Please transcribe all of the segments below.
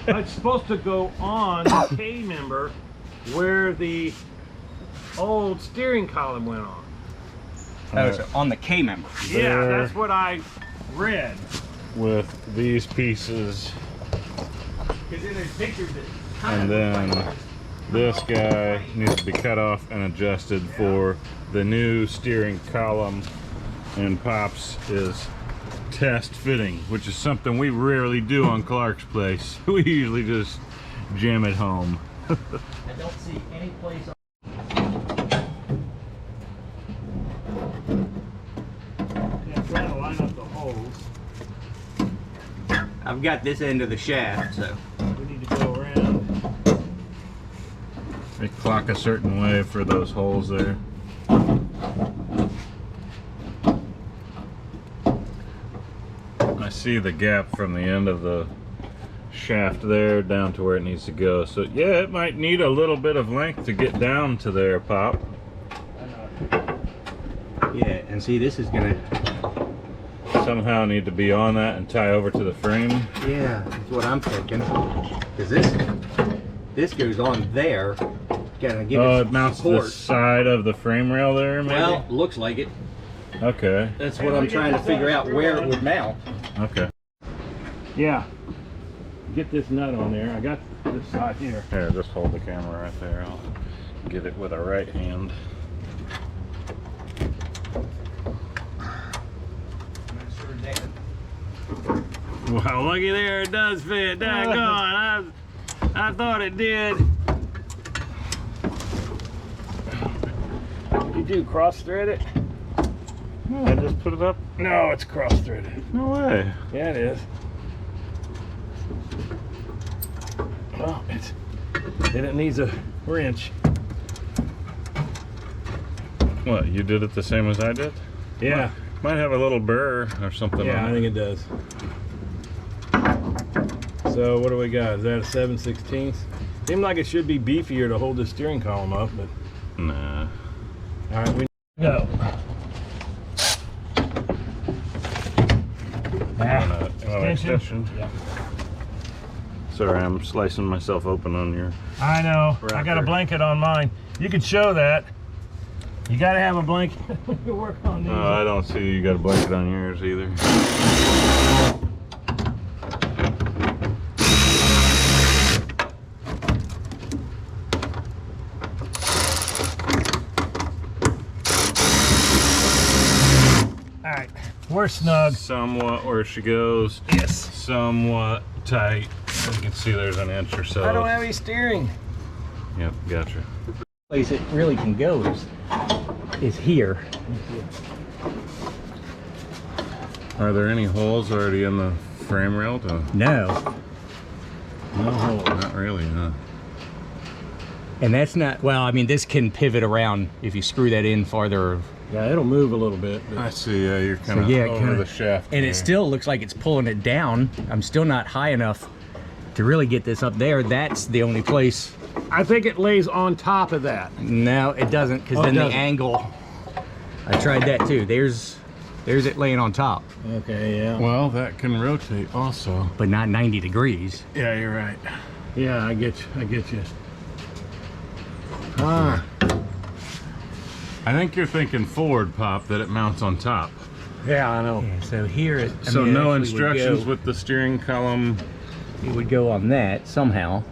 It's supposed to go on the K member where the old steering column went on. Oh, so on the K member. Yeah, that's what I read. With these pieces, Because in his pictures, and then this guy needs to be cut off and adjusted for the new steering column, and Pop's is test fitting, which is something we rarely do on Clark's place. We usually just jam it home. I don't see any place. yeah, trying to line up the holes. I've got this end of the shaft, so We need to go around. They clock a certain way for those holes there. I see the gap from the end of the shaft there down to where it needs to go. So yeah, it might need a little bit of length to get down to there, Pop. yeah. And see, this is gonna. Somehow need to be on that and tie over to the frame. Yeah, that's what I'm thinking. Because this goes on there. Gotta give Oh, it it some mounts to support. the side of the frame rail there, maybe? Well, looks like it. Okay, That's what I'm trying to figure out where it would mount. okay. Yeah. Get this nut on there. I got this side here. Here, just hold the camera right there. I'll get it with a right hand. Wow, looky there, it does fit. Daggone. I thought it did. You do cross thread it? No, I just put it up. No, it's cross threaded. No way. Yeah, it is. Well, then it needs a wrench. What, you did it the same as I did? Yeah. Might have a little burr or something Yeah, on I think it does. So what do we got? Is that a 7/16? Seemed like it should be beefier to hold the steering column up, but Nah. all right, we go. Extension. Yeah. Sorry, I'm slicing myself open on your... I know. I got a Rocker. blanket on mine. You could show that. You got to have a blanket when you work on these. I don't see you got a blanket on yours either. All right, we're snug. Somewhat where she goes. Yes. Somewhat tight. As you can see, there's an inch or so. I don't have any steering. Yep, gotcha. Place it really can go is here. Are there any holes already in the frame rail? No, No hole. Not really, huh? and that's not. Well, I mean, this can pivot around if you screw that in farther. Yeah, it'll move a little bit. But I see, yeah, you're kind of yeah, over kinda- the shaft. And there. it still looks like it's pulling it down. I'm still not high enough to really get this up there. That's the only place. I think it lays on top of that. No, it doesn't, because Oh, it then the doesn't. angle. I tried that too. There's it laying on top, Okay, yeah. Well, that can rotate also. but not 90 degrees. Yeah, you're right. Yeah, I get you. I get you. Ah, I think you're thinking forward, Pop, that it mounts on top. yeah, I know. Yeah, so here it. I So mean, it no actually instructions would go, with the steering column. it would go on that somehow.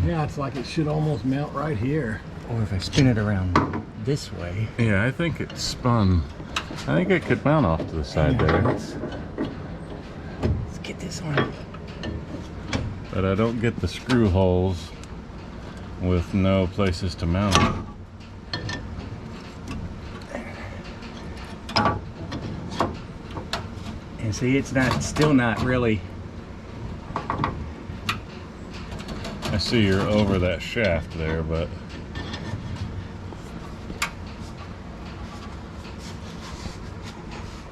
Yeah, it's like it should almost mount right here. Or if I spin it around this way. Yeah, I think it's spun. I think it could mount off to the side there. Let's get this on. But I don't get the screw holes with no places to mount it. And see, it's still not really. I see you're over that shaft there, but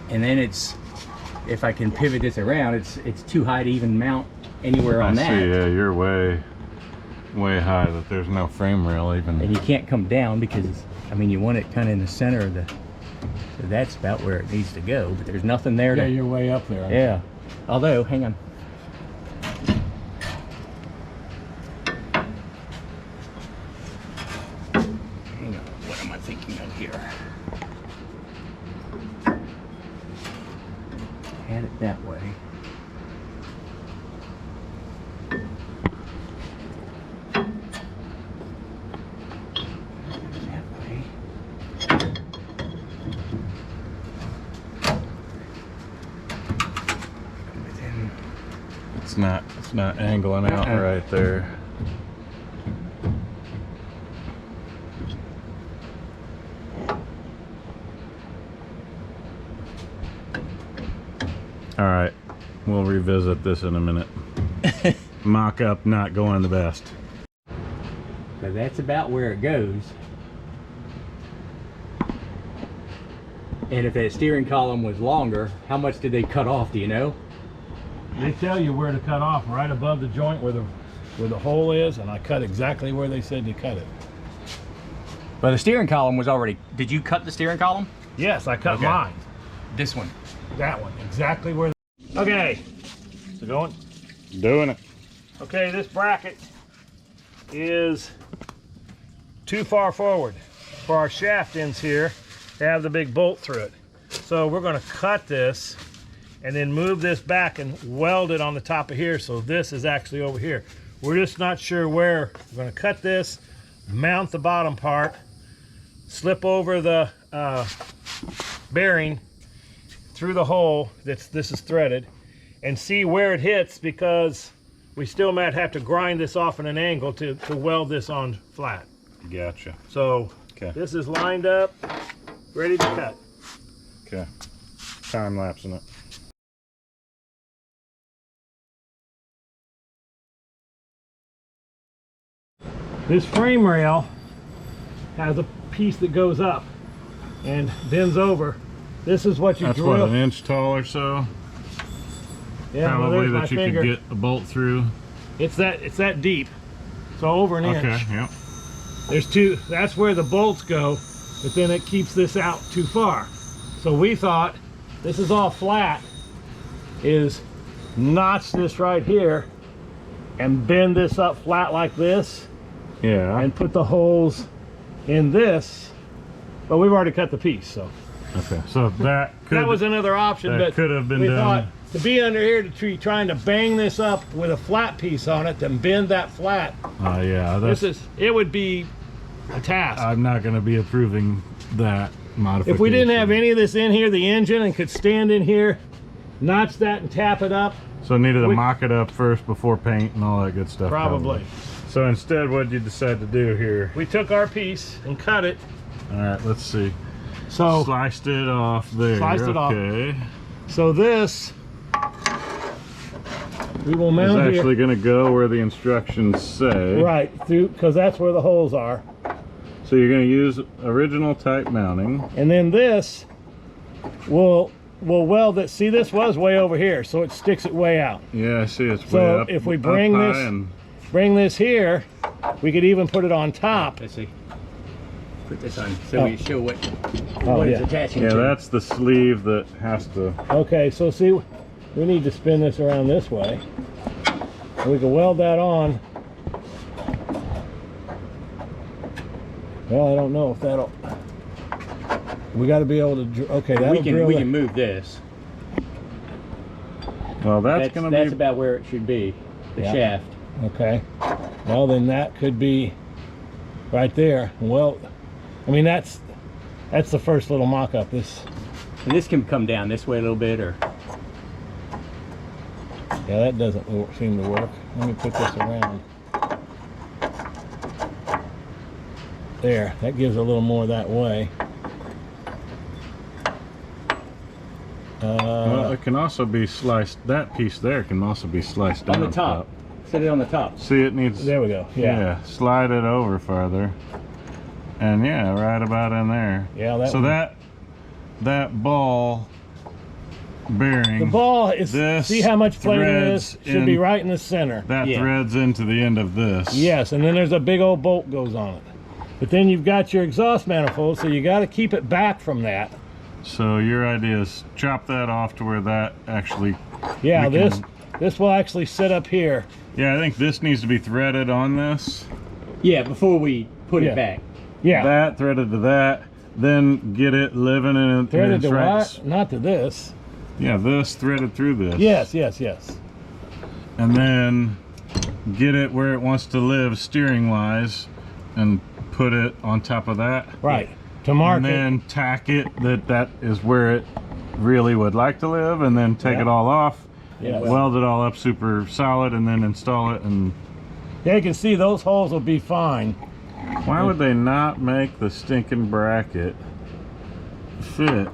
And then if I can pivot this around, it's too high to even mount anywhere on I that. see, yeah, you're way high that there's no frame rail even. And you can't come down because, I mean, you want it kind of in the center of the, so that's about where it needs to go, but there's nothing there Yeah, to, you're way up there. yeah. Although, hang on. Hang on, what am I thinking of here? Had it that way. That way. It's not angling out right there. All right, we'll revisit this in a minute. Mock-up not going the best. So that's about where it goes. And if that steering column was longer, how much did they cut off, do you know? They tell you where to cut off, right above the joint where the hole is, and I cut exactly where they said to cut it. But the steering column was already, did you cut the steering column? Yes, I cut Okay. mine. This one. That one, exactly where. Okay, so going. Doing it. Okay, this bracket is too far forward for our shaft ends here to have the big bolt through it. So we're going to cut this and then move this back and weld it on the top of here, so this is actually over here. We're just not sure where. We're going to cut this, mount the bottom part, slip over the bearing through the hole this is threaded, and see where it hits, because we still might have to grind this off at an angle to weld this on flat. Gotcha. So this is lined up, ready to cut. Okay. Time lapsing it. This frame rail has a piece that goes up and bends over. This is what you That's drill. what, an inch tall or so? Yeah, well, Probably there's my that you finger. could get a bolt through. It's that deep. So over an inch. Okay, yep. There's two, that's where the bolts go, but then it keeps this out too far. So we thought, this is all flat, is notch this right here and bend this up flat like this Yeah. and put the holes in this, but we've already cut the piece, so. Okay, so that could That was another option, that but could have been we done. thought to be under here to trying to bang this up with a flat piece on it, then bend that flat. yeah, It would be a task. I'm not going to be approving that modification. If we didn't have any of this in here, the engine, and could stand in here, notch that and tap it up. So needed to mock it up first before paint and all that good stuff. Probably. So instead, what did you decide to do here? We took our piece and cut it. All right, let's see. So Sliced it off there. Sliced it off. Okay. So this, we will It's mount actually here. going to go where the instructions say. Right, through, because that's where the holes are. So you're going to use original type mounting. And then this will weld it. See, this was way over here, so it sticks it way out. Yeah, I see it's So way up. if we up bring high this- and Bring this here, we could even put it on top. Let's see. Put this on so we show what yeah. it's attaching yeah, to. that's the sleeve that has to. Okay, so see, we need to spin this around this way. And we can weld that on. Well, I don't know if that'll. We got to be able to. Okay, that'll we drill. can move this. Well, that's going to That's be. about where it should be. The Yeah. shaft. Okay. Well, then that could be right there. Well, I mean that's the first little mock-up. This. And this can come down this way a little bit, or Yeah, that doesn't seem to work. Let me put this around. There, that gives a little more that way. Well, it can also be sliced. That piece there can also be sliced down on the top. Set it on the top. See, it needs. There we go. Yeah. Slide it over farther. And yeah, right about in there. Yeah, that So one. that ball bearing. The ball is, This see how much plate it is? threads Should be in- right in the center. That Yeah. threads into the end of this. Yes, and then there's a big old bolt goes on it. But then you've got your exhaust manifold, so you got to keep it back from that. So your idea is chop that off to where that actually... Yeah, we can- this will actually sit up here. Yeah, I think this needs to be threaded on this. Yeah, before we put Yeah. it back. Yeah. That threaded to that, then get it living in Threaded its to right. what? Not to this. Yeah, this threaded through this. Yes, yes, yes. And then get it where it wants to live steering wise and put it on top of that. Right. To mark And it. then tack it that is where it really would like to live, and then take Yeah. it all off, Yes. weld it all up super solid, and then install it. And Yeah, you can see those holes will be fine. why would they not make the stinking bracket fit?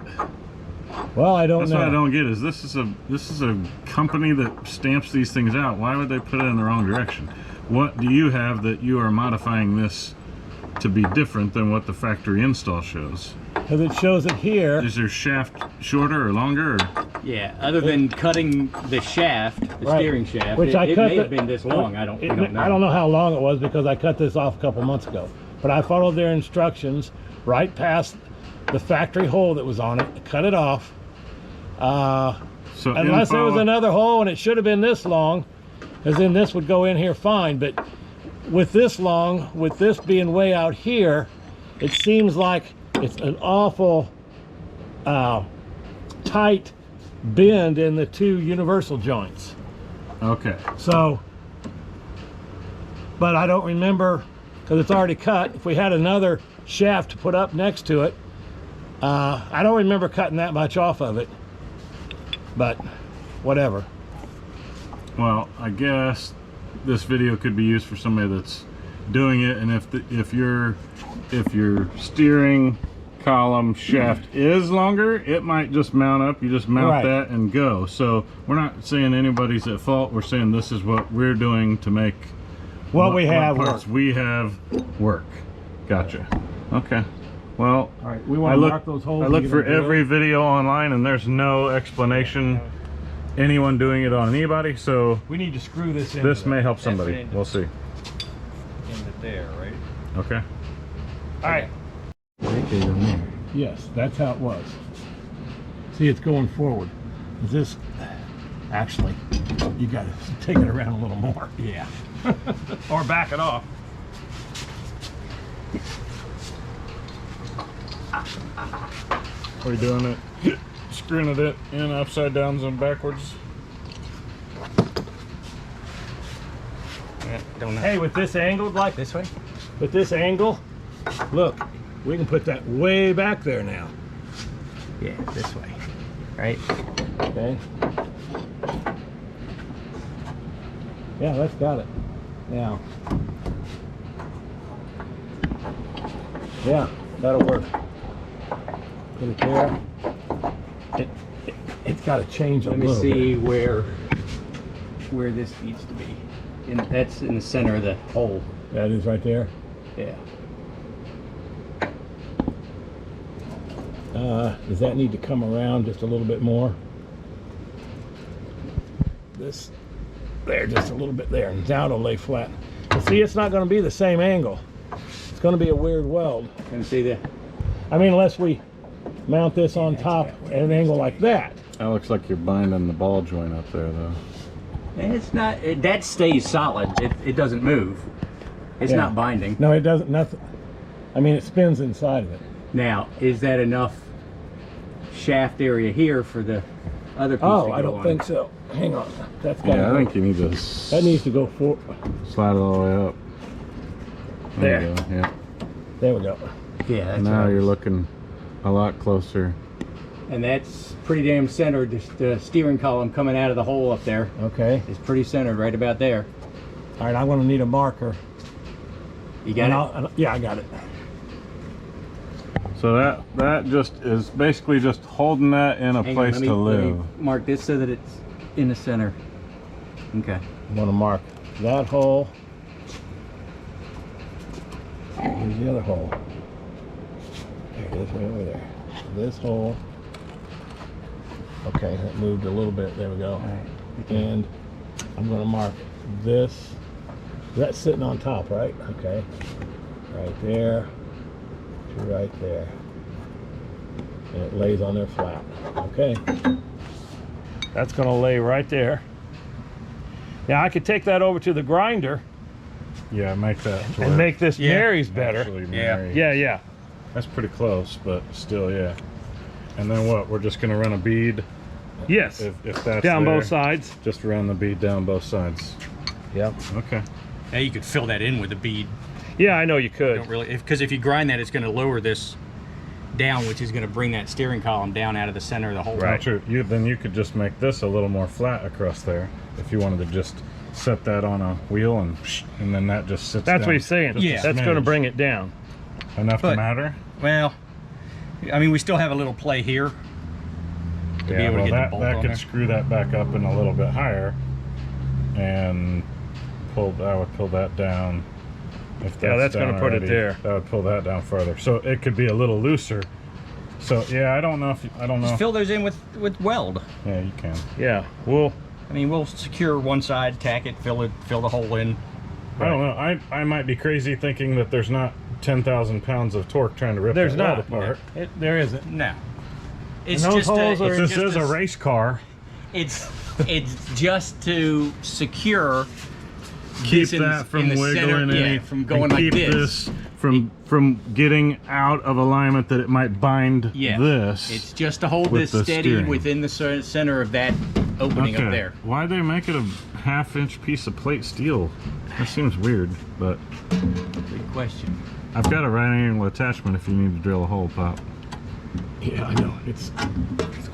Well, I don't That's know. what I don't get. Is this is a company that stamps these things out? Why would they put it in the wrong direction? What do you have that you are modifying this to be different than what the factory install shows? Because it shows it here. Is your shaft shorter or longer? Or? Yeah, other than cutting the shaft, the Right. steering shaft, Which it, I it cut may the- have been this long. I don't know. I don't know how long it was because I cut this off a couple months ago. But I followed their instructions right past the factory hole that was on it, cut it off. So Unless there was info- another hole and it should have been this long, because then this would go in here fine. But with this long, with this being way out here, it seems like it's an awful tight bend in the two universal joints. Okay. So, but I don't remember, because it's already cut. If we had another shaft to put up next to it, I don't remember cutting that much off of it, but whatever. Well, I guess this video could be used for somebody that's doing it, and if your steering column shaft is longer, it might just mount up. You just mount Right. that and go. So we're not saying anybody's at fault. We're saying this is what we're doing to make What we have parts work. we have work. Gotcha. Okay. Well, All right, we I want to look, mark those holes. I and look get for them drilled. every video online, and there's no explanation anyone doing it on anybody. So We need to screw this in. this may help somebody. into- We'll see. Into there, right? Okay. All right. Right there on there. Yes, that's how it was. See, it's going forward. Is this actually? You got to take it around a little more. Yeah. Or back it off. Are you doing it? Screwing it in upside down and backwards? Don't know. Hey, with this angled like This way? with this angle, look, we can put that way back there now. Yeah, this way. Right? Okay. Yeah, that's got it. Now. Yeah, that'll work. Put it there. It's got to change a Let me little see bit. where this needs to be. That's in the center of the hole. That is right there. Yeah. Does that need to come around just a little bit more? This, there, just a little bit there, and now it'll lay flat. But see, it's not going to be the same angle. It's going to be a weird weld. Can you see the? I mean, unless we mount this on top at an angle like that. That looks like you're binding the ball joint up there, though. It's not. That stays solid. It doesn't move. It's Yeah. not binding. No, it doesn't. Nothing. I mean, it spins inside of it. Now, is that enough shaft area here for the other piece? Oh, to I go don't on? think so. Hang on. That's got. Yeah, I think you need to that needs to go for. slide it all the way up. There. You go. Yeah. There we go. Yeah. That's Now right. you're looking a lot closer. And that's pretty damn centered. The steering column coming out of the hole up there Okay. is pretty centered right about there. All right. I'm going to need a marker. You got And it? yeah, I got it. So that just is basically just holding that in a Hang on, place let me- to let me live. mark this so that it's in the center. Okay. I'm going to mark that hole. Here's the other hole. There it is, way over there. This hole. Okay, that moved a little bit. There we go. All right. And I'm going to mark this. That's sitting on top, right? Okay. Right there to right there. And it lays on there flat. Okay. That's going to lay right there. Now I could take that over to the grinder. Yeah, make that to And where make this Yeah. Mary's better. actually Yeah. marry. Yeah. That's pretty close, but still, yeah. And then what? We're just gonna run a bead. Yes. If that's Down there, both sides. just run the bead down both sides. Yep. Okay. Yeah, you could fill that in with a bead. Yeah, I know you could. Don't really, because if you grind that, it's going to lower this down, which is going to bring that steering column down out of the center of the hole. Right. True. Then you could just make this a little more flat across there if you wanted to just set that on a wheel and then that just sits That's down. what he's saying. Just a Yeah. That's going to smidge. bring it down. Enough to But- matter. Well, I mean, we still have a little play here to be able to get the bolt that on could there. screw that back up in a little bit higher and I would pull that down. If That's down gonna put it already, there. That would pull that down further. So it could be a little looser. So yeah, I don't know. Just fill those in with weld. Yeah, you can. Yeah. We'll I mean, we'll secure one side, tack it, fill the hole in. I don't know. I might be crazy thinking that there's not 10,000 pounds of torque trying to rip There's that weld not. apart. There isn't. No, it's And those just holes are But in this is a race car. It's just to secure. Keep this in that the from center, wiggling yeah, any, from going and like keep this. from getting out of alignment that it might bind Yeah, this. it's just to hold with this the steady steering. within the center of that opening up there. Why'd they make it a half-inch piece of plate steel? That seems weird, but Good question. I've got a right angle attachment if you need to drill a hole, Pop. Yeah, I know. It's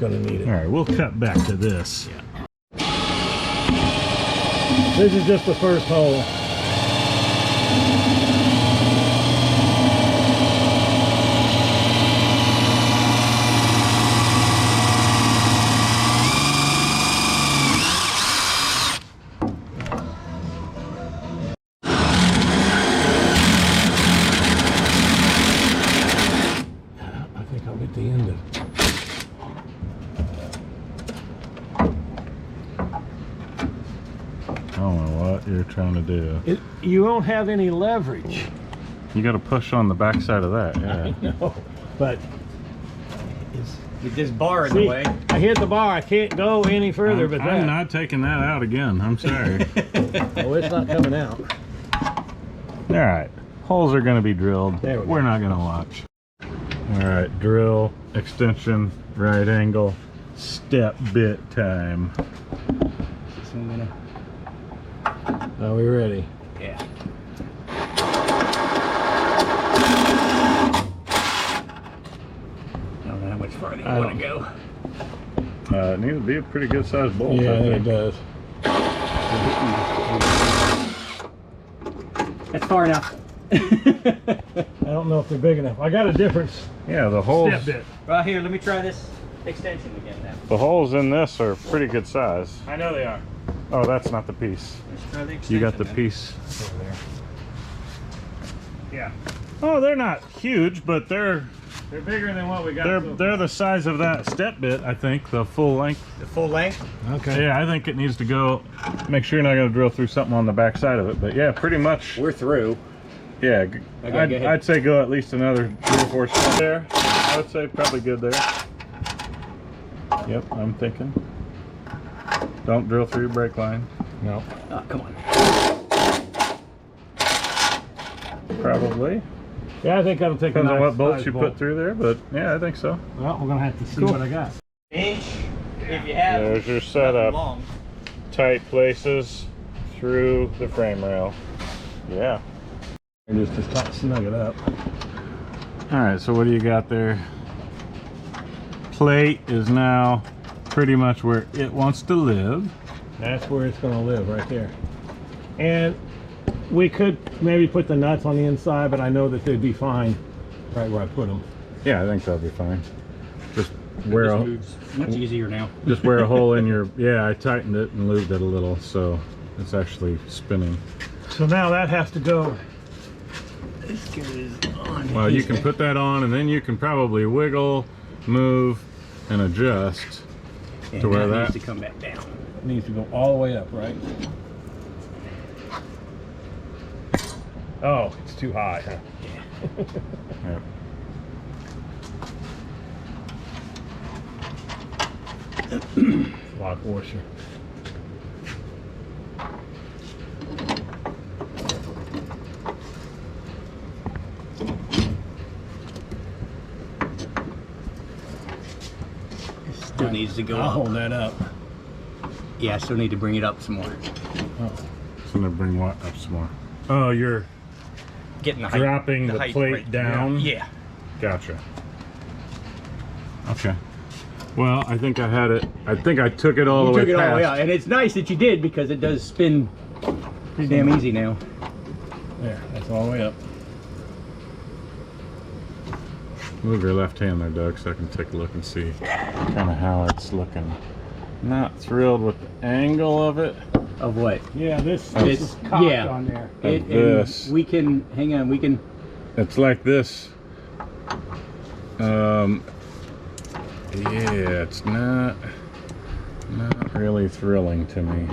going to need it. All right, we'll cut back to this. Yeah. This is just the first hole. I think I'll get the end of it. I don't know what you're trying to do. You won't have any leverage. You got to push on the back side of that. Yeah. No, but With this bar in see, the way. I hit the bar. I can't go any further but that. I'm not taking that out again. I'm sorry. Oh, it's not coming out. All right, holes are going to be drilled. There we go. We're not going to watch. All right, drill, extension, right angle, step bit time. So I'm gonna, Are we ready? yeah. I don't know how much farther you I want to don't- go. It needs to be a pretty good sized bolt. Yeah, I I think think. it does. That's far enough. I don't know if they're big enough. I got a difference. Yeah, the holes. Step bit. Right here, let me try this extension again now. The holes in this are pretty good size. I know they are. Oh, that's not the piece. Let's try the extension. You got the then. piece. Over there. Yeah, Oh, they're not huge, but they're they're bigger than what we got. so they're the size of that step bit. I think the full length. The full length? far. Okay. Yeah, I think it needs to go. Make sure you're not going to drill through something on the back side of it. But yeah, pretty much. We're through. Yeah, Okay, go ahead. I'd say go at least another 3 or 4 steps there. I would say probably good there. Yep, I'm thinking. Don't drill through your brake line. No. Oh, come on. Probably. Yeah, I think that'll take Depends a on nice what bolts size you bolt. put through there, but yeah, I think so. Well, we're gonna have to see Cool. what I got. Inch, if you have. There's your nothing setup. long. Tight places through the frame rail. Yeah. And just snug it up. All right, so what do you got there? Plate is now pretty much where it wants to live. That's where it's gonna live, right there. And we could maybe put the nuts on the inside, but I know that they'd be fine right where I put them. Yeah, I think that'll be fine. Just This wear a, moves much easier now. just wear a hole in your, yeah, I tightened it and lubed it a little, so it's actually spinning. So now that has to go. This goes on. Well, you can put that on and then you can probably wiggle, move, and adjust to where that. needs to come back down. It needs to go all the way up, right? Oh, it's too high, huh? Yeah. Lock washer. Still needs to go I'll up. hold that up. Yeah, I still need to bring it up some more. Oh. So I'm gonna bring what up some more? Oh, you're Getting the height. dropping the height plate right. down? Yeah. Gotcha. Okay. Well, I think I had it. I think I took it all You the way took it past. all the way out, and it's nice that you did because it does spin pretty damn easy now. There, that's all the way up. Move your left hand there, Doug, so I can take a look and see kind of how it's looking. Not thrilled with the angle of it. Of what? Yeah, this It's- is cocked yeah. on there. Of this. We can hang on. We can. It's like this. Yeah, it's not really thrilling to me.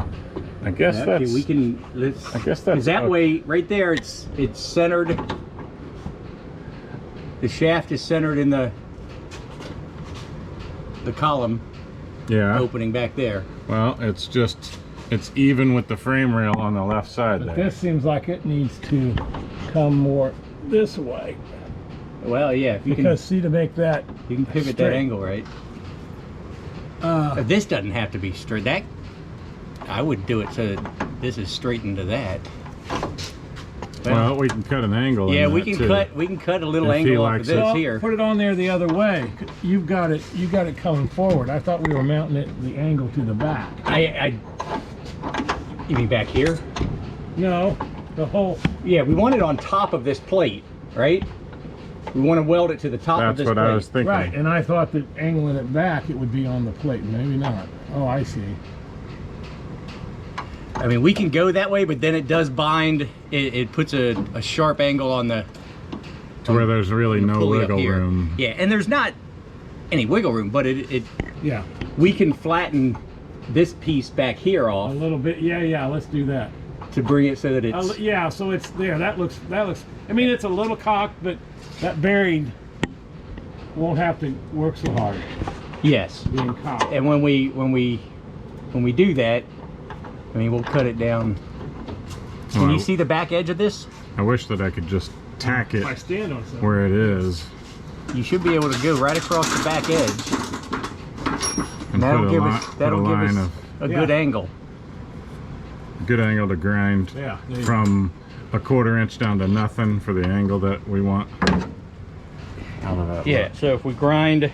I guess Yeah, that's. okay, we can. Let's. I guess that's that okay. way, right there. It's centered. The shaft is centered in the column Yeah. opening back there. Well, it's even with the frame rail on the left side But there. this seems like it needs to come more this way. Well, yeah. If you Because see, to make that you can pivot straight. that angle, right? This doesn't have to be straight. That I would do it so that this is straight into that. Well, we can cut an angle. Yeah, in we that can too. cut. We can cut a little If he angle off of likes this it. Well, here. put it on there the other way. You got it coming forward. I thought we were mounting it the angle to the back. You mean back here? No, the whole. Yeah, we want it on top of this plate, right? We want to weld it to the top of That's this what plate. I was thinking. Right, and I thought that angling it back, it would be on the plate. Maybe not. Oh, I see. I mean, we can go that way, but then it does bind. It puts a sharp angle on the To where there's really no pulley up wiggle here. room. Yeah, and there's not any wiggle room, but Yeah, we can flatten this piece back here a off little bit. Yeah. Let's do that. to bring it so that it's. Yeah, so it's there. That looks. I mean, it's a little cocked, but that bearing won't have to work so hard Yes. being cocked. And when we do that, I mean, we'll cut it down. Can Well, you see the back edge of this? I wish that I could just tack it If I stand on something. where it is You should be able to go right across the back edge. and That'll put a, give li- us put a that'll give line us of a Yeah. good angle. good angle to grind Yeah. there you from a 1/4 inch down to nothing for the angle that we want. How did that Yeah. look? So if we grind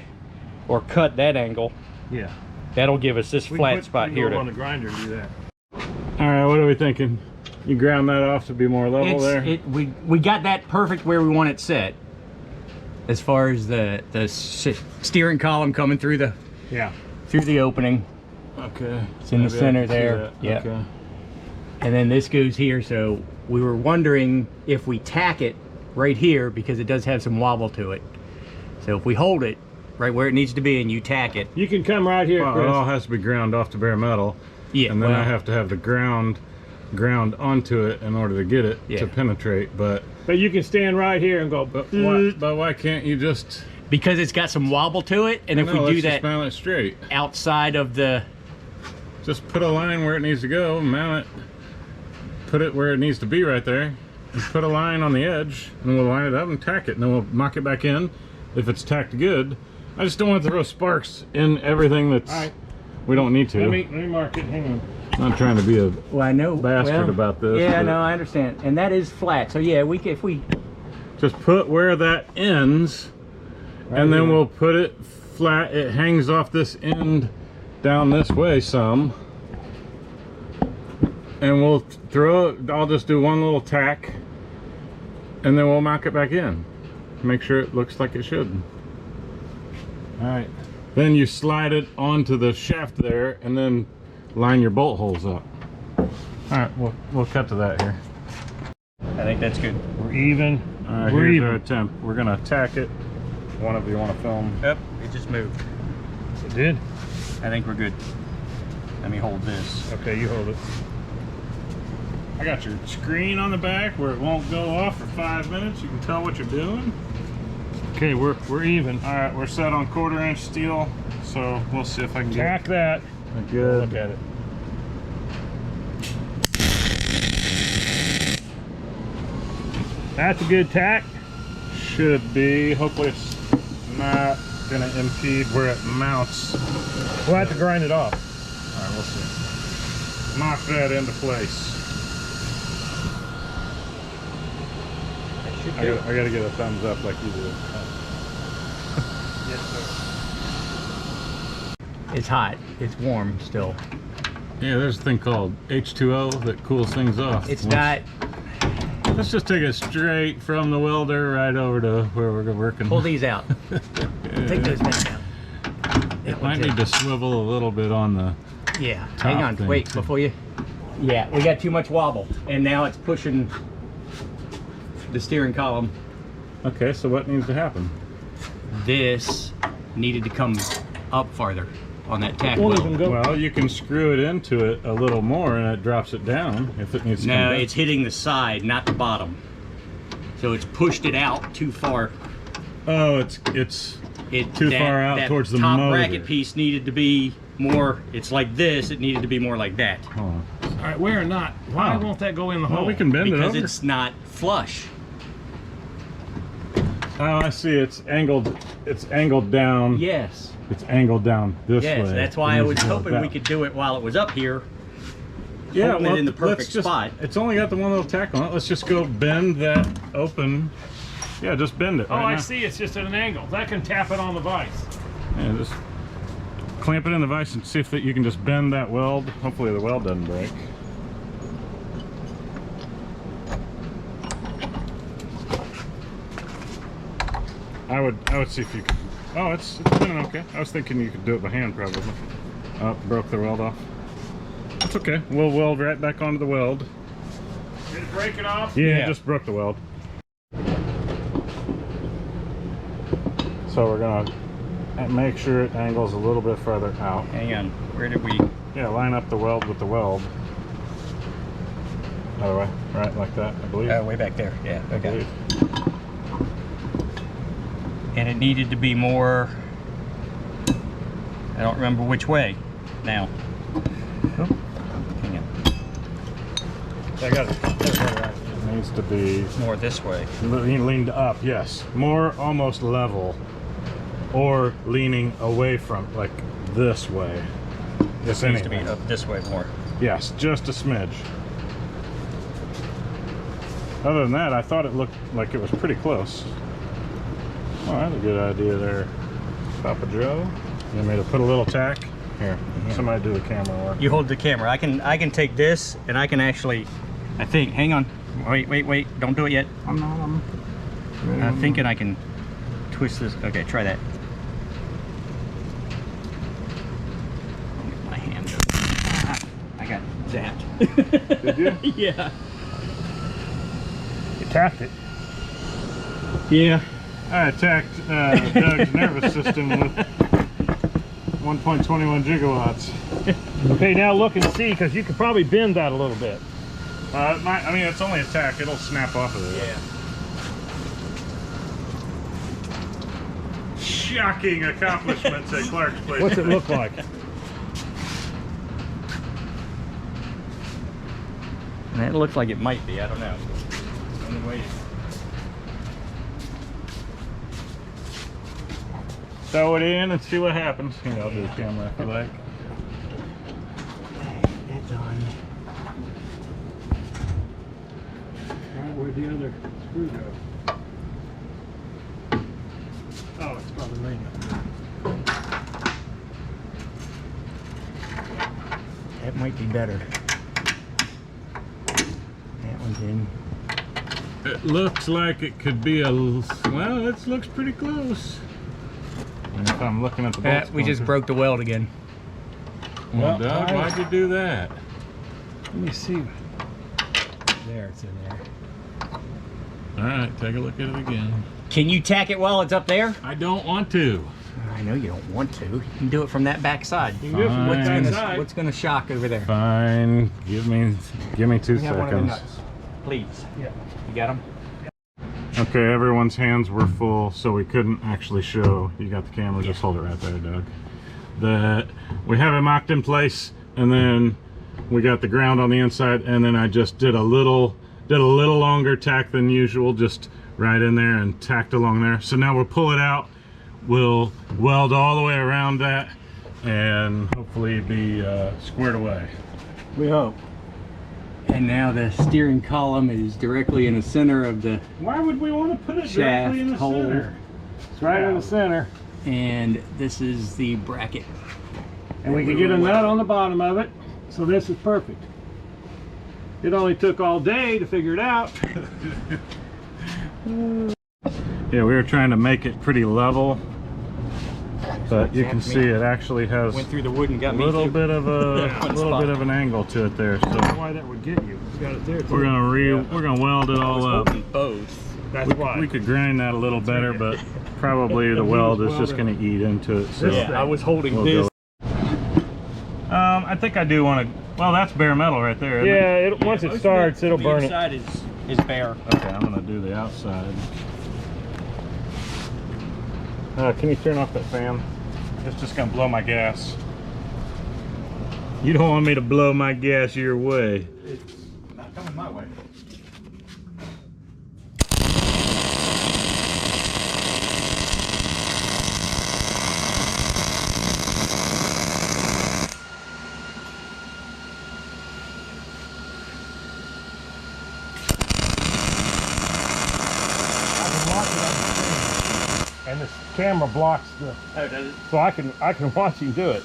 or cut that angle, go. Yeah. that'll give us this We flat put- spot we here. go on To, the grinder to do that. All right, what are we thinking? You ground that off to be more level there? we got that perfect where we want it set. As far as the steering column coming through the opening, Okay. it's in the Maybe I center can see there. that. Yeah. Okay. And then this goes here. So we were wondering if we tack it right here because it does have some wobble to it. So if we hold it right where it needs to be and you tack it, You can come right here, Well, it Chris. all has to be ground off to bare metal. yeah. And then well, I have to have the ground onto it in order to get it Yeah. to penetrate. But But you can stand right here and go. why can't you just because it's got some wobble to it, and if we let's do just that mount it straight? outside of the Just put a line where it needs to go, mount it, put it where it needs to be right there, and put a line on the edge, and we'll line it up and tack it, and then we'll mock it back in if it's tacked good. I just don't want to throw sparks in everything that's All right. we don't need to. Let me mark it. Hang on. I'm not trying to be a well, I know bastard about this, Yeah, but- no, I understand, and that is flat. So yeah, if we just put where that ends, and then here. we'll put it flat. It hangs off this end down this way some, and we'll throw it. I'll just do one little tack, and then we'll mock it back in. Make sure it looks like it should. All right. Then you slide it onto the shaft there, and then line your bolt holes up. All right, we'll cut to that here. I think that's good. We're even. All right, We're here's even. our attempt. We're gonna tack it. One of you want to film? Yep, it just moved. It did. I think we're good. Let me hold this. Okay, you hold it. I got your screen on the back where it won't go off for 5 minutes. You can tell what you're doing. Okay, we're even. All right, we're set on 1/4 inch steel, so we'll see if I can Tack get that. a good Look at it. That's a good tack. Should be. Hopefully it's not gonna impede where it mounts. We'll have to grind it off. All right, we'll see. Knock that into place. I gotta get a thumbs up like you did. Yes, sir. It's hot. It's warm still. Yeah, there's a thing called H2O that cools things off. It's not. Let's just take it straight from the welder right over to where we're working. Pull these out. Take those back down. It might need to swivel a little bit on the. Yeah. Hang on. thing, Wait too. before you. Yeah, we got too much wobble, and now it's pushing the steering column. Okay, so what needs to happen? This needed to come up farther on that tack Won't wheel. even go. Well, you can screw it into it a little more and it drops it down if it needs to come No, down. it's hitting the side, not the bottom. So it's pushed it out too far. Oh, it's too far out towards the top motor. bracket piece needed to be more. It's like this. It needed to be more like that Hold on. All right, where or not? Why Oh. won't that go in the Well, hole? we can bend it because over. it's not flush. Oh, I see. It's angled. It's angled down. Yes. It's angled down this way. Yes. That's why It I needs was to go hoping we down. could do it while it was up here. Yeah, holding it in the perfect let's just, spot. It's only got the one little tack on it. Let's just go bend that open. Yeah, just bend it. Oh, right I now. see. It's just at an angle. That can tap it on the vise. Yeah, just clamp it in the vise and see if that you can just bend that weld. Hopefully the weld doesn't break. I would see if you could. Oh, it's bending okay. I was thinking you could do it by hand probably. Oh, broke the weld off. That's okay. We'll weld right back onto the weld. Did it break it off? Yeah, just broke the weld. So we're gonna make sure it angles a little bit further out. Hang on. Where did we? Yeah, line up the weld with the weld. Other way, right, like that, I believe. Way back there. Yeah. I believe. And it needed to be more. I don't remember which way now. Oh. Hang on. I got it. It needs to be More this way. leaned up, yes. More almost level. Or leaning away from, like this way. If Needs to be anything. up this way more. Yes, just a smidge. Other than that, I thought it looked like it was pretty close. Oh, that's a good idea there, Papa Joe. You want me to put a little tack? Here, somebody do the camera work. You hold the camera. I can take this and I can actually. I think. Hang on. Wait. Don't do it yet. I'm thinking I can twist this. Okay, try that. My hand. I got zapped. Did you? Yeah. You tapped it. Yeah. I attacked Doug's nervous system with 1.21 gigawatts. Okay, now look and see, because you could probably bend that a little bit. I mean, it's only a tack. It'll snap off of it. Yeah. Shocking accomplishments at Clark's place. What's it look like? That looks like it might be. I don't know. Anyway. Throw it in and see what happens. Here, I'll do the camera if you like. It's on. Alright, where'd the other screw go? Oh, it's probably laying up. That might be better. That one's in. It looks like it could be a, well, it looks pretty close. And if I'm looking at the bolts We just broke the weld again. Well, Well, Doug, why'd you do that? Let me see. There, it's in there. All right, take a look at it again. Can you tack it while it's up there? I don't want to. I know you don't want to. You can do it from that back side. You can do it from Fine. the What's back gonna, side. what's gonna shock over there? Fine, give me 2 We have one of the seconds. nuts, please. Yeah. You got them? Okay, everyone's hands were full, so we couldn't actually show. You got the camera, just hold it right there, Doug. That we have it mocked in place, and then we got the ground on the inside, and then I just did a little longer tack than usual, just right in there and tacked along there. So now we'll pull it out, we'll weld all the way around that, and hopefully be squared away. We hope. And now the steering column is directly in the center of the Why would we want to put it shaft directly in the hole. center? It's right in the center. And this is the bracket. And we can get a nut on the bottom of it, so this is perfect. It only took all day to figure it out. Yeah, we were trying to make it pretty level, but you can see it actually has Went through the wood and got a me little too. bit of a little bit of an angle to it there. So Why that would get you? You got it there too. we're gonna weld it all up. Both. That's why. We could grind that a little better, but probably the weld is just going to eat into it. So Yeah, I was holding we'll this. go. I think I do want to. Well, that's bare metal right there. Isn't it? Yeah, once it starts, it'll burn it. The inside is bare. Okay, I'm going to do the outside. Can you turn off that fan? It's just going to blow my gas. You don't want me to blow my gas your way. It's not coming my way. And this camera blocks the. Oh, does it? So I can watch you do it.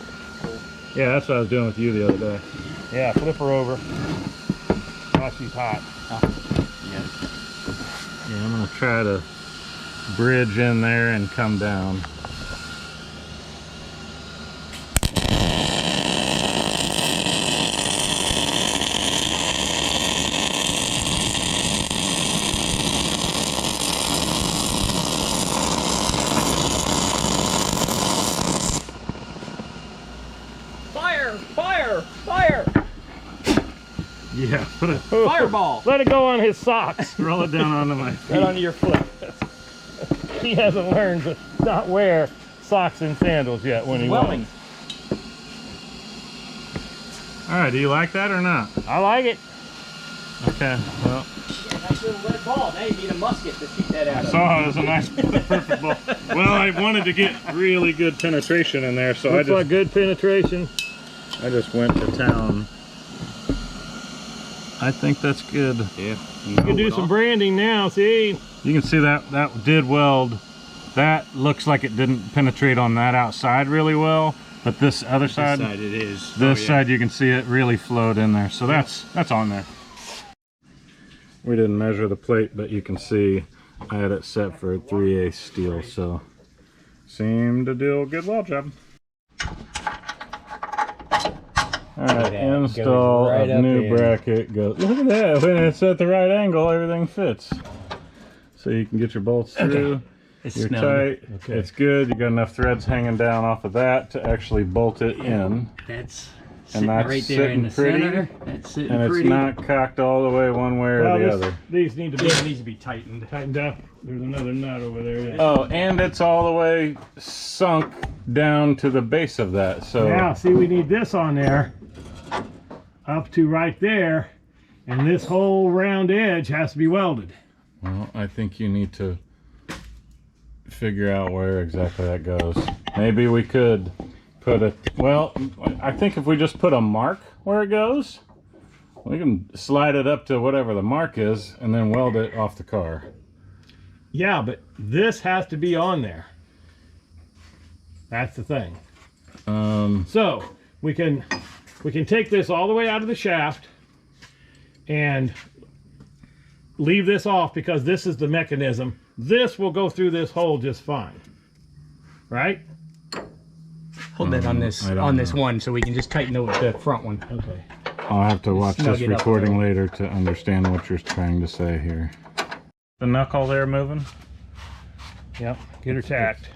Yeah, that's what I was doing with you the other day. Yeah, flip her over. Oh, she's hot. Yeah. Yeah, I'm going to try to bridge in there and come down. Fire! Yeah, put it, Fireball! Let it go on his socks. roll it down onto my feet. Right onto your foot. He hasn't learned to not wear socks and sandals yet when he Welding. All right, do you like that or not? I like it. Okay, well, Nice little red ball. Now you need a musket to shoot that out of. saw it was a nice, perfect ball. Well, I wanted to get really good penetration in there, so Looks I like good penetration. just went to town. I think that's good. Yeah. You can do some branding now. See, You can see that did weld. That looks like it didn't penetrate on that outside really well, but this other side, This side it is. this side you can see it really flowed in there. So that's on there. We didn't measure the plate, but you can see I had it set for 3/8 steel, so seemed to do a good weld job. Alright, install right of up new in. bracket goes. Look at that, when it's at the right angle, everything fits. So you can get your bolts through. It's You're snug. tight, Okay. it's good. You got enough threads hanging down off of that to actually bolt it in. That's And sitting that's right there in the sitting pretty, center. That's sitting And it's pretty. not cocked all the way one way or the other. these need to be Yeah, it needs to be tightened. tightened up. There's another nut over there. Yeah. Oh, and it's all the way sunk down to the base of that. So Now, see, we need this on there, up to right there, and this whole round edge has to be welded. well, I think you need to figure out where exactly that goes. Maybe we could put a, well, I think if we just put a mark where it goes, we can slide it up to whatever the mark is and then weld it off the car. Yeah, but this has to be on there. That's the thing. So we can take this all the way out of the shaft and leave this off because this is the mechanism. This will go through this hole just fine, right? Hold that on this I don't know. one so we can just tighten the front one. Okay. I'll have to watch snug this it up recording there. later to understand what you're trying to say here. The knuckle there moving? Yep. Get her tacked.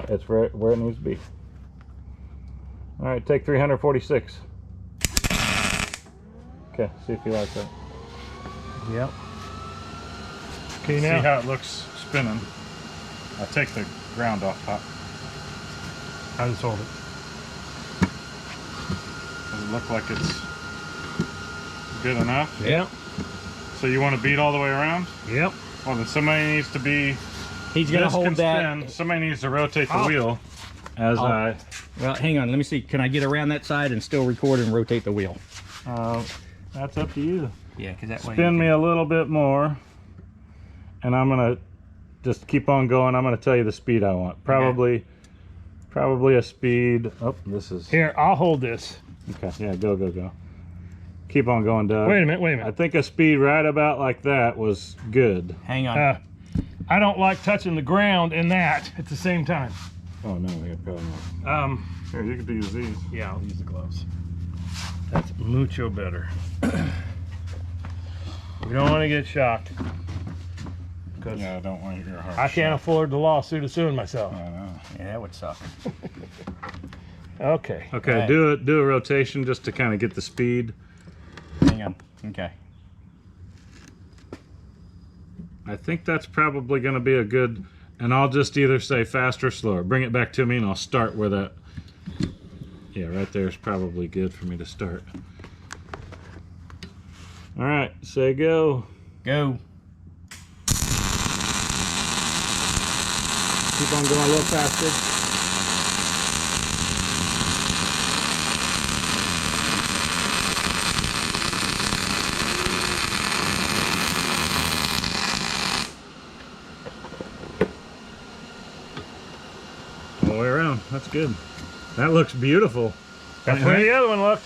It's right where it needs to be. All right, take 346. Okay, see if you like that. Yep. Okay, See now. how it looks spinning. I'll take the ground off top. I just hold it. Does it look like it's good enough? Yep. So you want to beat all the way around? Yep. Well, then somebody needs to be. He's gonna This hold can that. spin. Somebody needs to rotate the Oh. wheel as Well, hang on. Let me see. Can I get around that side and still record and rotate the wheel? That's up to you. Yeah, because that way. Spin me a little bit more, and I'm gonna just keep on going. I'm gonna tell you the speed I want. Probably a speed. Oh, this is. Here, I'll hold this. Okay, yeah, go. Keep on going, Doug. Wait a minute, I think a speed right about like that was good. Hang on. I don't like touching the ground and that at the same time. Oh no, we got probably not. Here, you can use these. Yeah, I'll use the gloves. That's mucho better. We don't want to get shocked. Because Yeah, I don't want your heart. I can't afford the lawsuit of suing myself. I know. Yeah, that would suck. Okay. Okay, Right. do a rotation just to kind of get the speed. Hang on. Okay. I think that's probably going to be a good, and I'll just either say faster or slower. Bring it back to me and I'll start where that, yeah, right there is probably good for me to start. All right, say go. Go. Keep on going a little faster. All the way around. That's good. That looks beautiful. That's where the other one looked.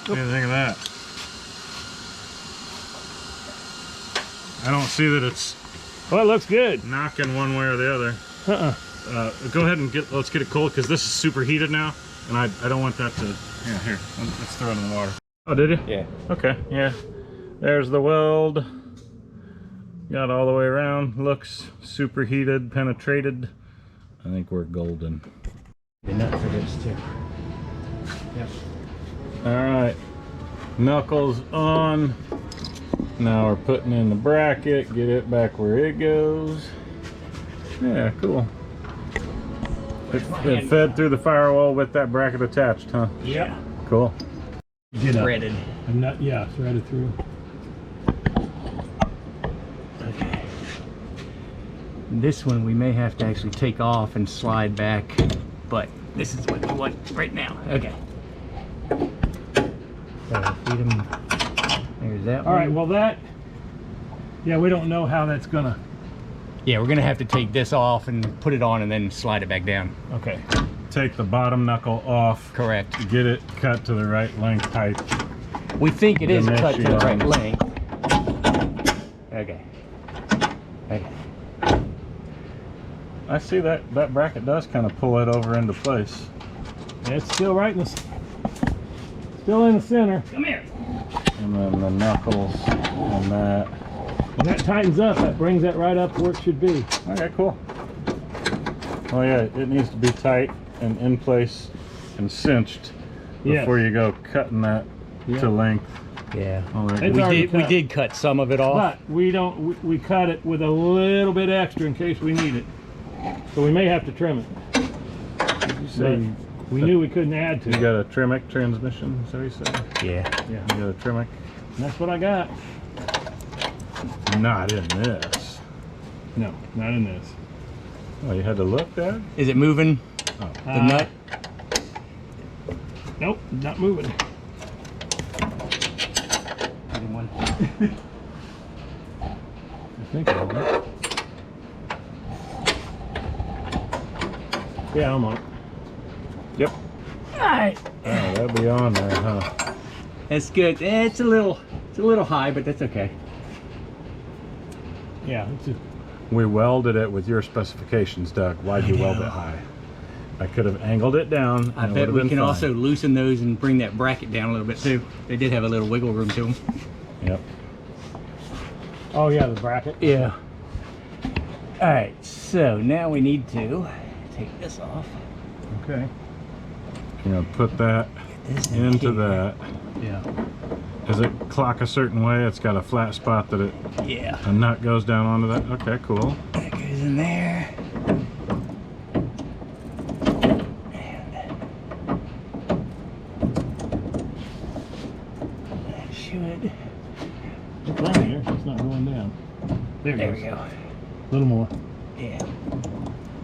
What do you think of that? I don't see that it's Well, it looks good. knocking one way or the other. Go ahead and let's get it cold because this is super heated now, and I don't want that to. Yeah, here, let's throw it in the water. Oh, did you? Yeah. Okay, yeah. There's the weld. Got all the way around. Looks super heated, penetrated. I think we're golden. The nut for this too. Yep. All right, knuckles on. Now we're putting in the bracket, get it back where it goes. Yeah, cool. It fed through the firewall with that bracket attached, huh? Yeah. Cool. Threaded. I'm not, yeah, threaded through. Okay. This one we may have to actually take off and slide back, but this is what we want right now. Okay. So feed them. There's that one. All right, well that, yeah, we don't know how that's gonna. Yeah, we're gonna have to take this off and put it on and then slide it back down. Okay. Take the bottom knuckle off. Correct. Get it cut to the right length height. We think it is cut to the right Dimension. length. Okay. Okay. I see that bracket does kind of pull it over into place. It's still right in the, still in the center. Come here. And then the knuckles and that. When that tightens up, that brings that right up where it should be. Okay, cool. Oh yeah, it needs to be tight and in place and cinched Yes. before you go cutting that to length. Yeah. All right. It's We already did. We cut. did cut some of it off. But we don't. We cut it with a little bit extra in case we need it. So we may have to trim it. You say We knew we couldn't add to you it. got a Tremec transmission, is that what you said? Yeah. Yeah, you got a Tremec. And that's what I got. Not in this. No, not in this. Oh, you had to look, Dad? Is it moving? Oh. The nut? Nope, not moving. Anyone? I think I'm on it. Yeah, I'm on it. Yep. Alright. Oh, that'll be on there, huh? That's good. It's a little high, but that's okay. Yeah, it's just, We welded it with your specifications, Doug. Why'd you weld it high? I could have angled it down. I and it bet would have we been can fine. also loosen those and bring that bracket down a little bit too. They did have a little wiggle room to them. Yep. oh yeah, the bracket. Yeah. Alright, so now we need to take this off. Okay. You're gonna put that This in into here. that. Yeah. Does it clock a certain way? It's got a flat spot that it a nut goes down onto that. Okay, cool. That goes in there. It's right here. It's not going down. There There we go. A little more. Yeah.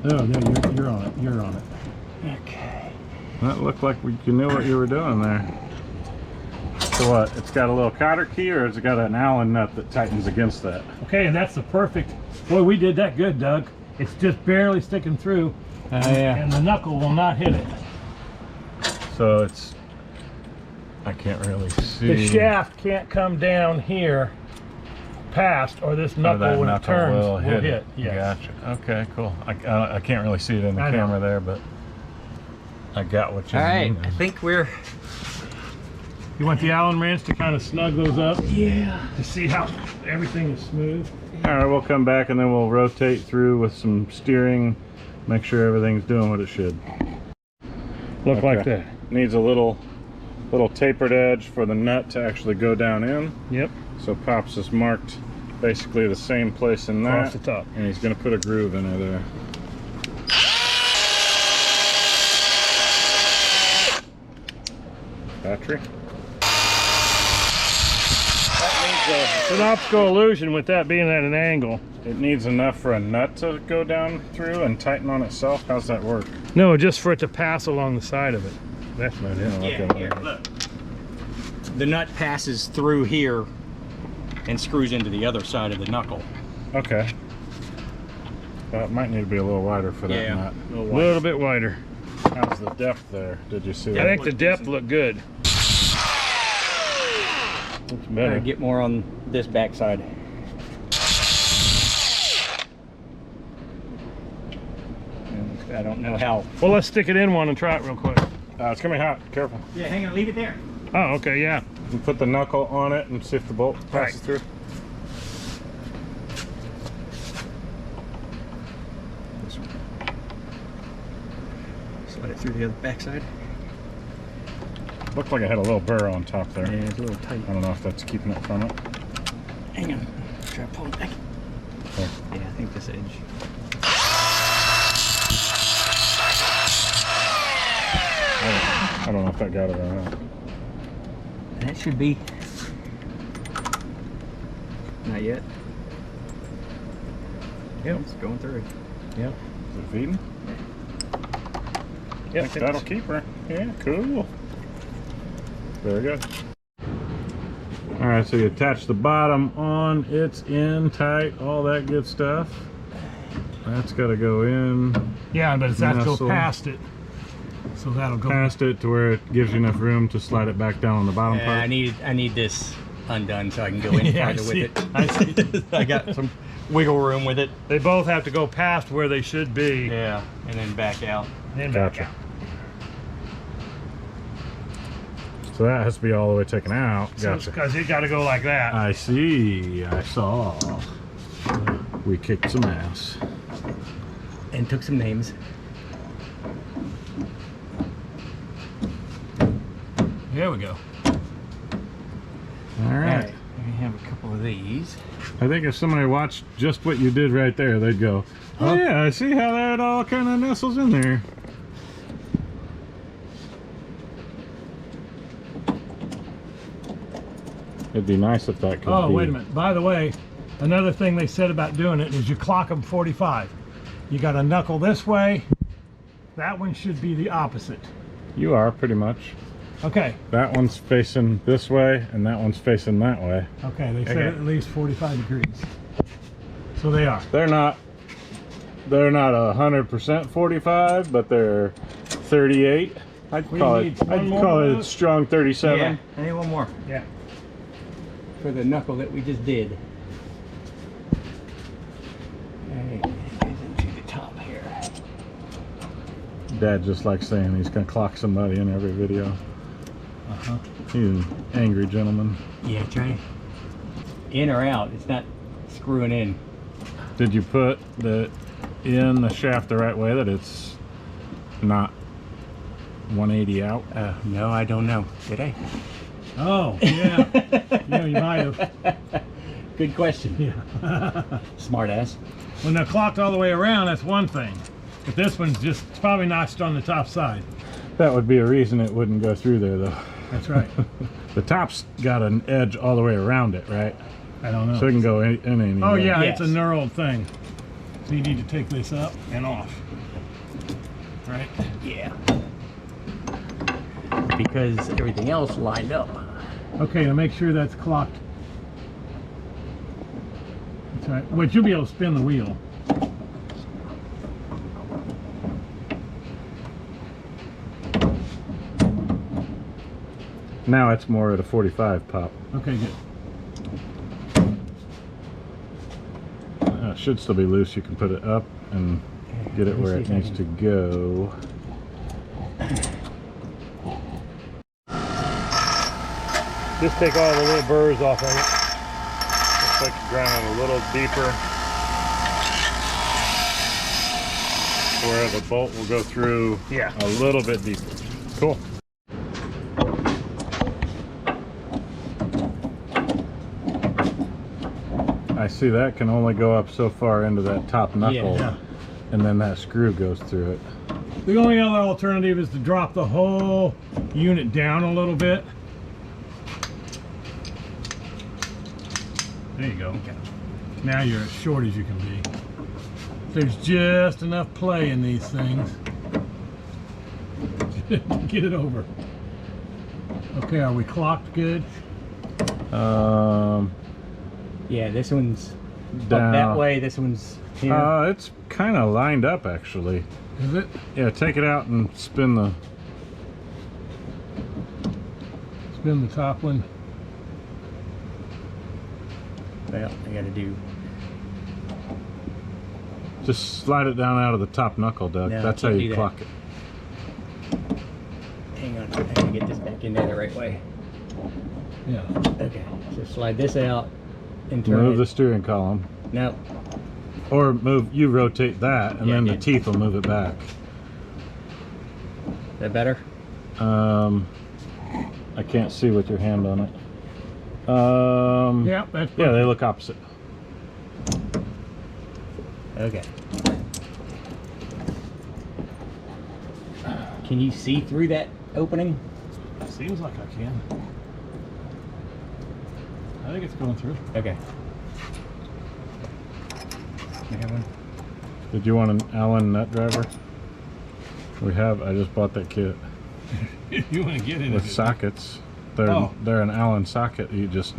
Oh, there, you're on it. You're on it. Okay. That looked like you knew what you were doing there. So what? It's got a little cotter key, or has it got an Allen nut that tightens against that? Okay, and that's the perfect. Boy, we did that good, Doug. It's just barely sticking through, and the knuckle will not hit it. So it's. I can't really see. The shaft can't come down here past, or this knuckle when it turns will hit. Yes. Gotcha. Okay, cool. I can't really see it in the camera there, but I got what you mean. All right, I think we're. You want the Allen wrench to kind of snug those up? Yeah. To see how everything is smooth? All right, we'll come back and then we'll rotate through with some steering, make sure everything's doing what it should. Look like that. Needs a little tapered edge for the nut to actually go down in. Yep. So Pops is marked basically the same place in that. Across the top. And he's going to put a groove in there. Battery. It's an optical illusion with that being at an angle. It needs enough for a nut to go down through and tighten on itself. How's that work? No, just for it to pass along the side of it. That's not it. Yeah, here, look. The nut passes through here and screws into the other side of the knuckle. Okay. It might need to be a little wider for that nut. A little bit wider. How's the depth there? Did you see I that? think the depth looked good. Looks better. Get more on this back side. I don't know how. Well, let's stick it in one and try it real quick. It's gonna be hot. Careful. Yeah, hang on, leave it there. Oh, okay, yeah. You put the knuckle on it and see if the bolt passes through. This one. Slide it through the other back side. Looked like it had a little burr on top there. Yeah, it's a little tight. I don't know if that's keeping it from it. Hang on. Try to pull it back. Okay. Yeah, I think this edge. I don't know if that got it or not. That should be. Not yet. Yep, it's going through. Yep. Is it feeding? Yep. I think that'll keep her. Yeah, cool. Very good. All right, so you attach the bottom on, it's in tight, all that good stuff. That's got to go in. Yeah, but it's has to go Nestle. past it. So that'll go Past it to where it gives you enough room to slide it back down on the bottom part. I need this undone so I can go in Yeah, farther with it. I see. I got some wiggle room with it. They both have to go past where they should be. Yeah, and then back out. Then back Gotcha. out. So that has to be all the way taken out. Gotcha. Because it got to go like that. I see. I saw. We kicked some ass. And took some names. There we go. All right. We have a couple of these. I think if somebody watched just what you did right there, they'd go, "Oh yeah, I see how that all kind of nestles in there." It'd be nice if that could Oh, be. wait a minute. By the way, another thing they said about doing it is you clock them 45. You got to knuckle this way. That one should be the opposite. You are pretty much. Okay. That one's facing this way, and that one's facing that way. Okay, they said Okay. at least 45 degrees. So they are. They're not 100% 45, but they're 38. I'd We call it. need one I'd more call of it those? strong 37. Yeah, I need one more Yeah. for the knuckle that we just did. Alright, it goes into the top here. Dad just likes saying he's gonna clock somebody in every video. Uh-huh. He's an angry gentleman. Yeah, try in or out. It's not screwing in. Did you put the shaft the right way that it's not 180 out? No, I don't know. Did I? Oh, yeah. Yeah, you might have. Good question. Yeah. Smart ass. When they're clocked all the way around, that's one thing. But this one's just, it's probably notched on the top side. That would be a reason it wouldn't go through there, though. That's right. The top's got an edge all the way around it, right? I don't know. So it can go in any Oh way. yeah, Yes. it's a knurled thing. So you need to take this up and off. Right? Yeah. Because everything else lined up. Okay, to make sure that's clocked. That's right. But you'll be able to spin the wheel. Now it's more at a 45 pop. Okay, good. It should still be loose. You can put it up and get it where it needs to go. Just take all the little burrs off of it. Looks like you ground it a little deeper, where the bolt will go through a little bit deeper. Cool. I see that can only go up so far into that top knuckle, Yeah. and then that screw goes through it. The only other alternative is to drop the whole unit down a little bit. There you go. Now you're as short as you can be. There's just enough play in these things to get it over. Okay, are we clocked good? Yeah, this one's Down. up that way, this one's here. It's kind of lined up actually. Is it? Yeah, take it out and spin the. Spin the top one. Well, I gotta do. Just slide it down out of the top knuckle, Doug. No, That's how can't you do that. clock it. Hang on, I gotta get this back in there the right way. Yeah. Okay, so slide this out and turn Move it. the steering column. No, Or move, you rotate that, and Yeah, then I the did. teeth will move it back. is that better? I can't see with your hand on it. Yeah, that's Yeah, they look opposite. Okay. Can you see through that opening? Seems like I can. I think it's going through. Okay. That one? Did you want an Allen nut driver? We have. I just bought that kit You want to get in with it? sockets. Oh. They're an Allen socket. You just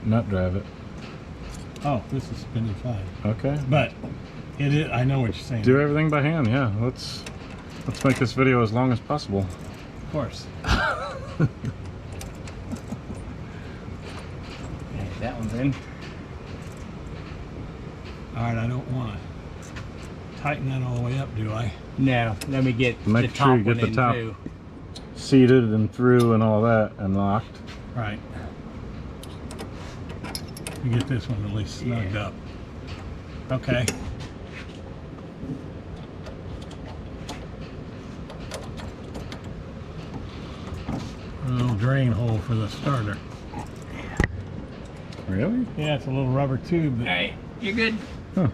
nut drive it. Oh, this is spinning fine. Okay. But it is. I know what you're saying. Do everything by hand. Yeah. Let's make this video as long as possible. Of course. Okay, that one's in. All right, I don't want to tighten that all the way up, do I? No, let me get Make the sure top you get one the in top. too. Seated and through and all that and locked. Right. You get this one at least snugged up. Okay. A little drain hole for the starter. Really? Yeah, it's a little rubber tube. That, Alright, you're good. Huh.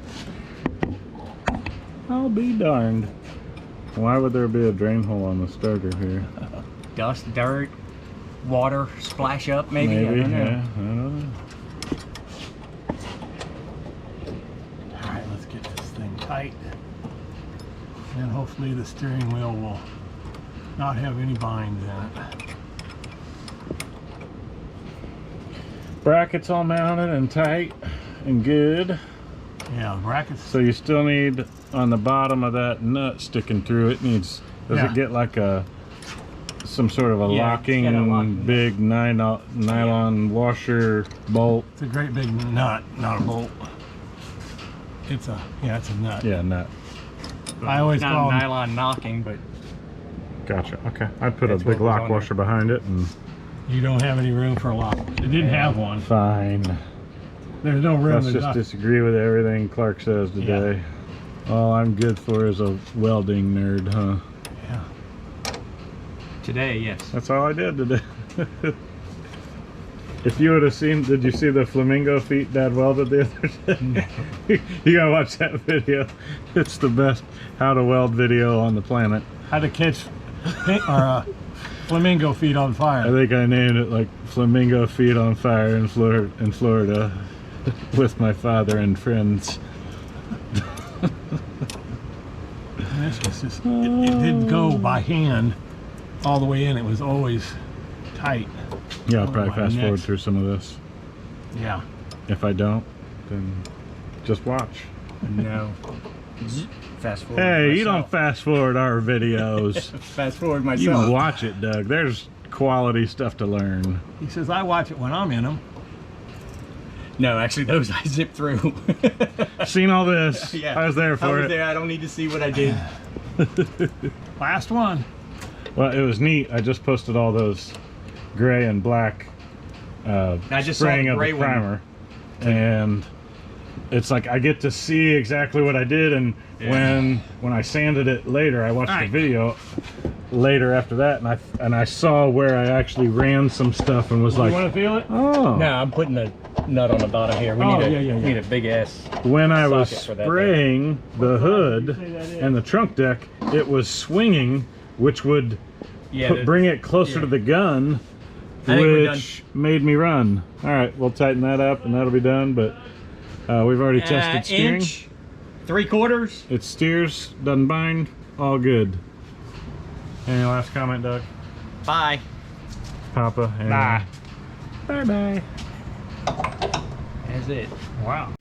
I'll be darned. Why would there be a drain hole on the starter here? Dust, dirt, water splash up maybe? I don't know. Yeah, I don't know. all right, let's get this thing tight. And hopefully the steering wheel will not have any binds in it. Brackets all mounted and tight and good. Yeah, the brackets. So you still need on the bottom of that nut sticking through it needs. Does Yeah. it get like some sort of a Yeah, locking it's got a locking nut. big nylon washer bolt? It's a great big nut, not a bolt. It's a it's a nut. Yeah, nut. I always Not call them, nylon knocking, but Gotcha. Okay, I put That's a big what was lock on washer behind it and you don't have any room for a lock. It didn't have one. fine. There's no room Let's to just dock. disagree with everything Clark says today. All I'm good for is a welding nerd, huh? Yeah. today, yes. That's all I did today. If you would have seen, did you see the flamingo feet Dad welded the other day? You gotta watch that video. It's the best how to weld video on the planet. How to catch flamingo feet on I fire. think I named it like Flamingo Feet on Fire in Florida with my father and friends. This was just, it didn't go by hand all the way in. It was always tight. Yeah, I'll Oh, probably my fast forward next. through some of this. Yeah. If I don't, then just watch. No. Fast forward. Hey, you don't myself. fast forward our videos. Fast forward You myself. watch it, Doug. There's quality stuff to learn. He says, I watch it when I'm in them. No, actually, those I zipped through. Seen all this. Yeah, I was there for I was it. there. I don't need to see what I did. Last one. Well, it was neat. I just posted all those gray and black I just saw spraying the of gray the one. primer, and it's like I get to see exactly what I did. And when I sanded it later, I watched the Alright. video later after that, and I saw where I actually ran some stuff and was You like, want to feel it? oh. No, I'm putting a nut on the bottom here. We Oh, need a, yeah. need a big ass. When I was socket for that spraying the hood What size did you say that is? and the trunk deck, it was swinging, which would Yeah, bring it closer yeah. to the gun, I think we're which made me run. All right, we'll tighten that up and that'll be done, but we've already tested steering. Inch, 3/4. It steers, doesn't bind, all good. Any last comment, Doug? Bye. Papa? And Bye. Bye-bye. That's it. Wow.